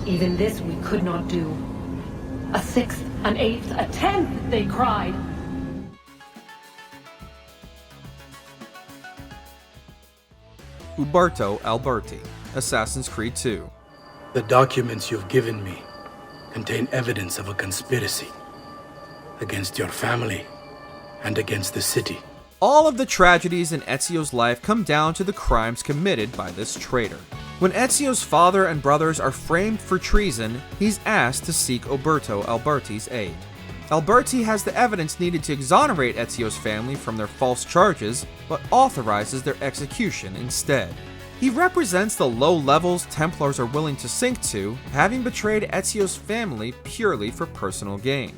Even this we could not do. A sixth, an eighth, a tenth, they cried. Alberto Alberti, Assassin's Creed 2. The documents you've given me contain evidence of a conspiracy against your family and against the city. All of the tragedies in Ezio's life come down to the crimes committed by this traitor. When Ezio's father and brothers are framed for treason, he's asked to seek Alberto Alberti's aid. Alberti has the evidence needed to exonerate Ezio's family from their false charges, but authorizes their execution instead. He represents the low levels Templars are willing to sink to, having betrayed Ezio's family purely for personal gain.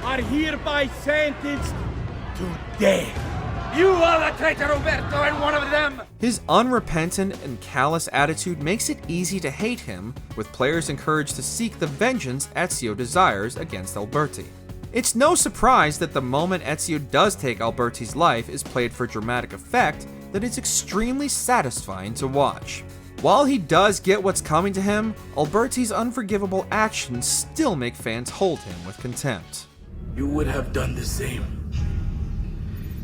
Are hereby sentenced to death. You are the traitor, Alberto, and one of them! His unrepentant and callous attitude makes it easy to hate him, with players encouraged to seek the vengeance Ezio desires against Alberti. It's no surprise that the moment Ezio does take Alberti's life is played for dramatic effect, that it's extremely satisfying to watch. While he does get what's coming to him, Alberti's unforgivable actions still make fans hold him with contempt. You would have done the same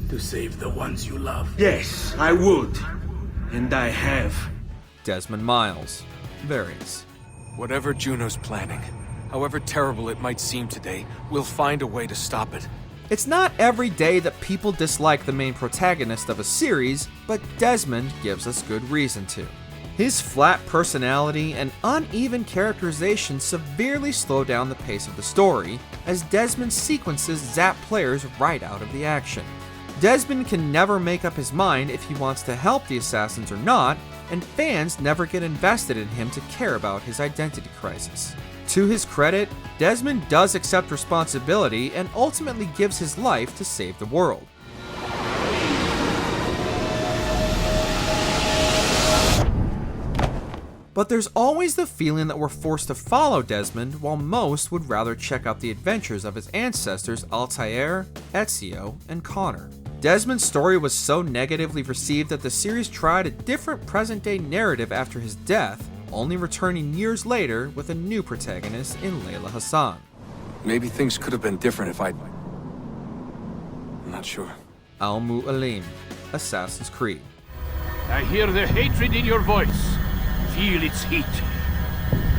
to save the ones you love. Yes, I would. And I have. Desmond Miles, Various. Whatever Juno's planning, however terrible it might seem today, we'll find a way to stop it. It's not every day that people dislike the main protagonist of a series, but Desmond gives us good reason to. His flat personality and uneven characterization severely slow down the pace of the story, as Desmond's sequences zap players right out of the action. Desmond can never make up his mind if he wants to help the assassins or not, and fans never get invested in him to care about his identity crisis. To his credit, Desmond does accept responsibility and ultimately gives his life to save the world. But there's always the feeling that we're forced to follow Desmond, while most would rather check out the adventures of his ancestors Altair, Ezio, and Connor. Desmond's story was so negatively received that the series tried a different present-day narrative after his death, only returning years later with a new protagonist in Layla Hassan. Maybe things could have been different if I'm not sure. AlMualim, Assassin's Creed. I hear the hatred in your voice. Feel its heat.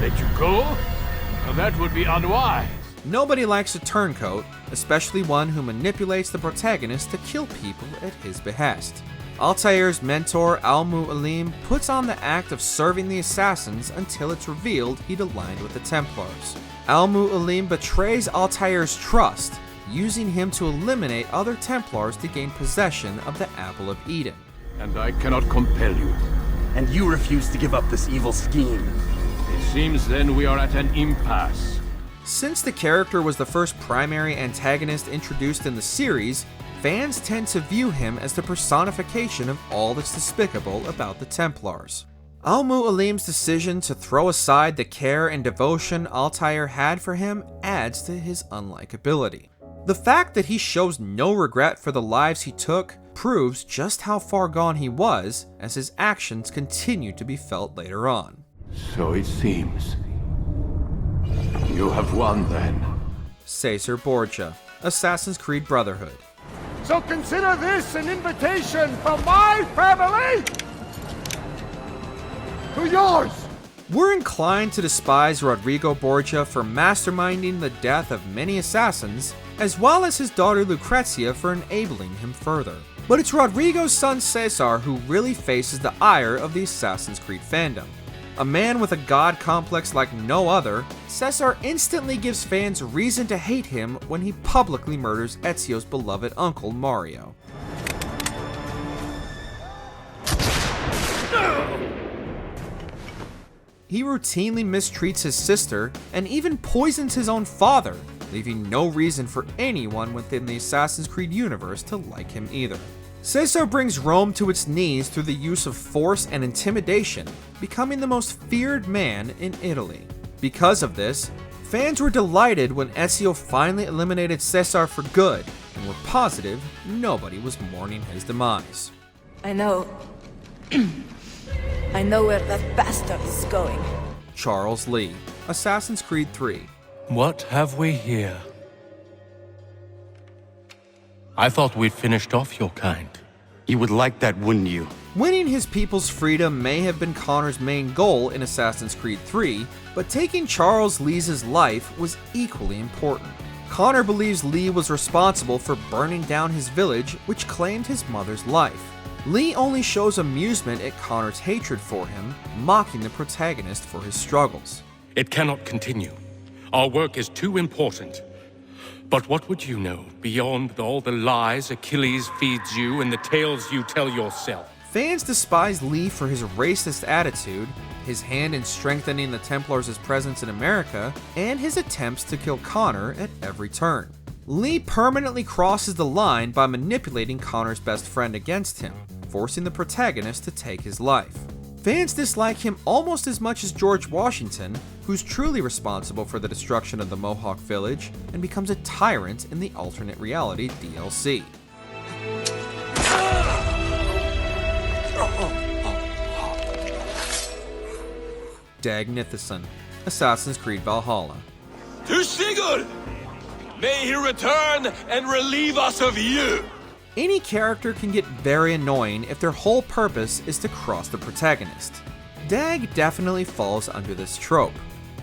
Let you go? Well, that would be unwise. Nobody likes a turncoat, especially one who manipulates the protagonist to kill people at his behest. Altair's mentor, AlMualim, puts on the act of serving the assassins until it's revealed he'd aligned with the Templars. AlMualim betrays Altair's trust, using him to eliminate other Templars to gain possession of the Apple of Eden. And I cannot compel you. And you refuse to give up this evil scheme. It seems then we are at an impasse. Since the character was the first primary antagonist introduced in the series, fans tend to view him as the personification of all that's despicable about the Templars. AlMualim's decision to throw aside the care and devotion Altair had for him adds to his unlikability. The fact that he shows no regret for the lives he took proves just how far gone he was, as his actions continue to be felt later on. So it seems. You have won then. Cesare Borgia, Assassin's Creed Brotherhood. So consider this an invitation from my family to yours. We're inclined to despise Rodrigo Borgia for masterminding the death of many assassins, as well as his daughter Lucrezia for enabling him further. But it's Rodrigo's son Cesare who really faces the ire of the Assassin's Creed fandom. A man with a god complex like no other, Cesare instantly gives fans reason to hate him when he publicly murders Ezio's beloved uncle Mario. He routinely mistreats his sister and even poisons his own father, leaving no reason for anyone within the Assassin's Creed universe to like him either. Cesare brings Rome to its knees through the use of force and intimidation, becoming the most feared man in Italy. Because of this, fans were delighted when Ezio finally eliminated Cesare for good, and were positive nobody was mourning his demise. I know... I know where that bastard is going. Charles Lee, Assassin's Creed 3. What have we here? I thought we'd finished off your kind. You would like that, wouldn't you? Winning his people's freedom may have been Connor's main goal in Assassin's Creed 3, but taking Charles Lee's life was equally important. Connor believes Lee was responsible for burning down his village, which claimed his mother's life. Lee only shows amusement at Connor's hatred for him, mocking the protagonist for his struggles. It cannot continue. Our work is too important. But what would you know beyond all the lies Achilles feeds you and the tales you tell yourself? Fans despise Lee for his racist attitude, his hand in strengthening the Templars' presence in America, and his attempts to kill Connor at every turn. Lee permanently crosses the line by manipulating Connor's best friend against him, forcing the protagonist to take his life. Fans dislike him almost as much as George Washington, who's truly responsible for the destruction of the Mohawk village and becomes a tyrant in the alternate reality DLC. Dag Nithisson, Assassin's Creed Valhalla. To Sigurd! May he return and relieve us of you! Any character can get very annoying if their whole purpose is to cross the protagonist. Dag definitely falls under this trope.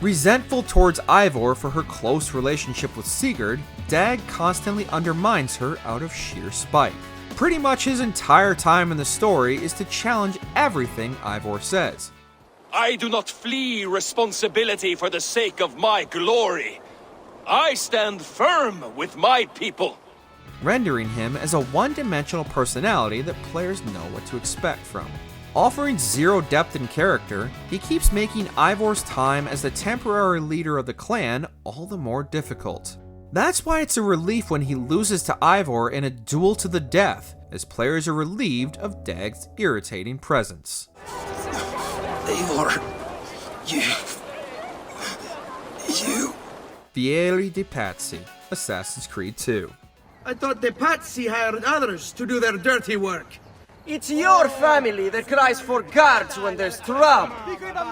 Resentful towards Eivor for her close relationship with Sigurd, Dag constantly undermines her out of sheer spite. Pretty much his entire time in the story is to challenge everything Eivor says. I do not flee responsibility for the sake of my glory. I stand firm with my people. Rendering him as a one-dimensional personality that players know what to expect from. Offering zero depth in character, he keeps making Eivor's time as the temporary leader of the clan all the more difficult. That's why it's a relief when he loses to Eivor in a duel to the death, as players are relieved of Dag's irritating presence. Eivor, you... Vieri de Pazzi, Assassin's Creed 2. I thought the Pazzi hired others to do their dirty work. It's your family that cries for guards when there's trouble,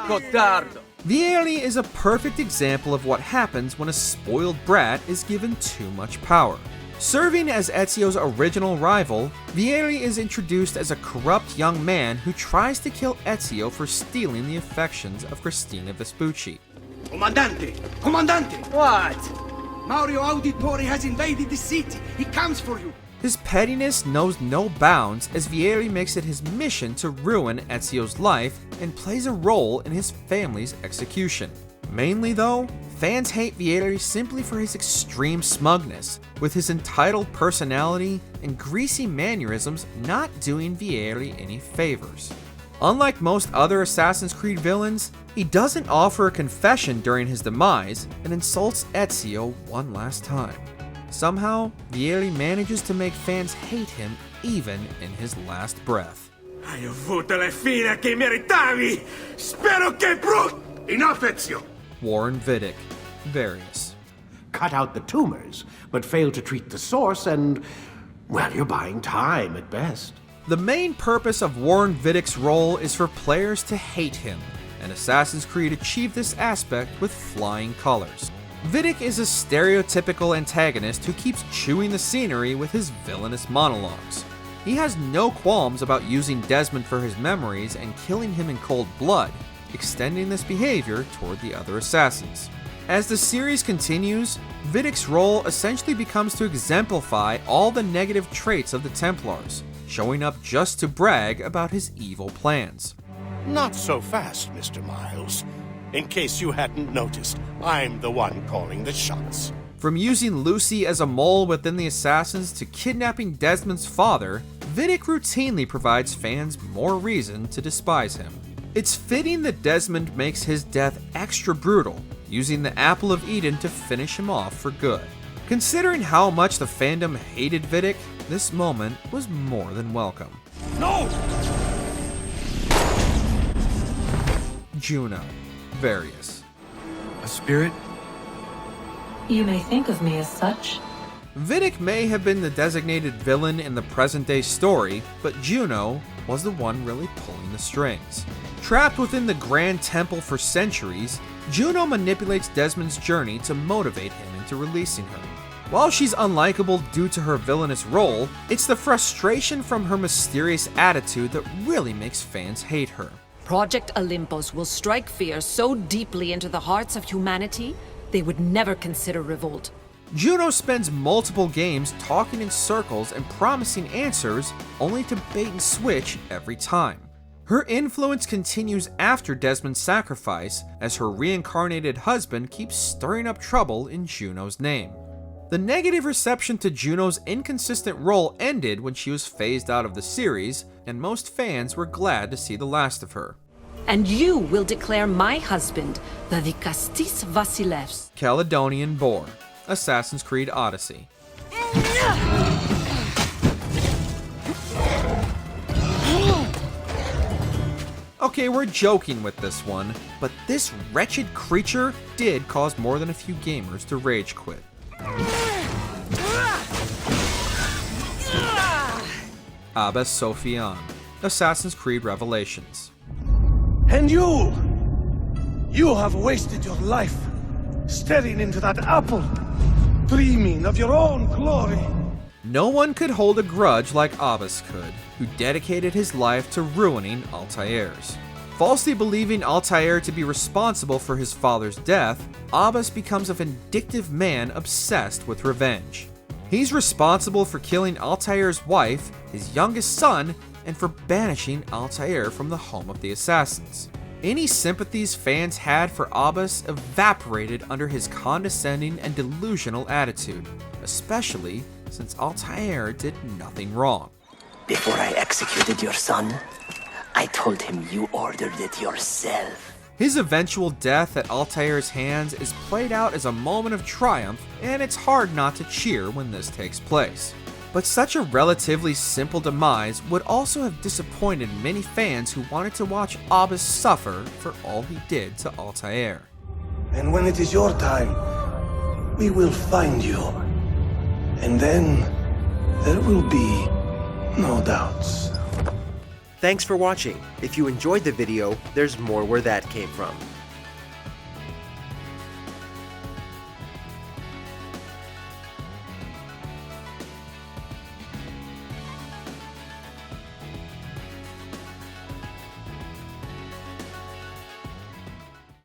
Cotardo. Vieri is a perfect example of what happens when a spoiled brat is given too much power. Serving as Ezio's original rival, Vieri is introduced as a corrupt young man who tries to kill Ezio for stealing the affections of Cristina Vespucci. Comandante! Comandante! What? Mario Auditore has invaded the city. He comes for you. His pettiness knows no bounds as Vieri makes it his mission to ruin Ezio's life and plays a role in his family's execution. Mainly though, fans hate Vieri simply for his extreme smugness, with his entitled personality and greasy mannerisms not doing Vieri any favors. Unlike most other Assassin's Creed villains, he doesn't offer a confession during his demise and insults Ezio one last time. Somehow, Vieri manages to make fans hate him even in his last breath. Hai avuto la fine che meritavi! Spero che Enough, Ezio! Warren Vidic, Various. Cut out the tumors, but fail to treat the source and, well, you're buying time at best. The main purpose of Warren Vidic's role is for players to hate him, and Assassin's Creed achieved this aspect with flying colors. Vidic is a stereotypical antagonist who keeps chewing the scenery with his villainous monologues. He has no qualms about using Desmond for his memories and killing him in cold blood, extending this behavior toward the other assassins. As the series continues, Vidic's role essentially becomes to exemplify all the negative traits of the Templars, showing up just to brag about his evil plans. Not so fast, Mr. Miles. In case you hadn't noticed, I'm the one calling the shots. From using Lucy as a mole within the Assassins to kidnapping Desmond's father, Vidic routinely provides fans more reason to despise him. It's fitting that Desmond makes his death extra brutal, using the Apple of Eden to finish him off for good. Considering how much the fandom hated Vidic, this moment was more than welcome. No! Juno, Various. A spirit? You may think of me as such. Vidic may have been the designated villain in the present-day story, but Juno was the one really pulling the strings. Trapped within the Grand Temple for centuries, Juno manipulates Desmond's journey to motivate him into releasing her. While she's unlikable due to her villainous role, it's the frustration from her mysterious attitude that really makes fans hate her. Project Olympus will strike fear so deeply into the hearts of humanity, they would never consider revolt. Juno spends multiple games talking in circles and promising answers, only to bait and switch every time. Her influence continues after Desmond's sacrifice, as her reincarnated husband keeps stirring up trouble in Juno's name. The negative reception to Juno's inconsistent role ended when she was phased out of the series, and most fans were glad to see the last of her. And you will declare my husband the Vikastis Vasilevs. Caledonian Boar, Assassin's Creed Odyssey. Okay, we're joking with this one, but this wretched creature did cause more than a few gamers to rage quit. Abbas Sofian, Assassin's Creed Revelations. And you have wasted your life staring into that apple, dreaming of your own glory. No one could hold a grudge like Abbas could, who dedicated his life to ruining Altair's. Falsely believing Altair to be responsible for his father's death, Abbas becomes a vindictive man obsessed with revenge. He's responsible for killing Altair's wife, his youngest son, and for banishing Altair from the home of the assassins. Any sympathies fans had for Abbas evaporated under his condescending and delusional attitude, especially since Altair did nothing wrong. Before I executed your son, I told him you ordered it yourself. His eventual death at Altair's hands is played out as a moment of triumph, and it's hard not to cheer when this takes place. But such a relatively simple demise would also have disappointed many fans who wanted to watch Abbas suffer for all he did to Altair. And when it is your time, we will find you. And then there will be no doubts. Thanks for watching. If you enjoyed the video, there's more where that came from.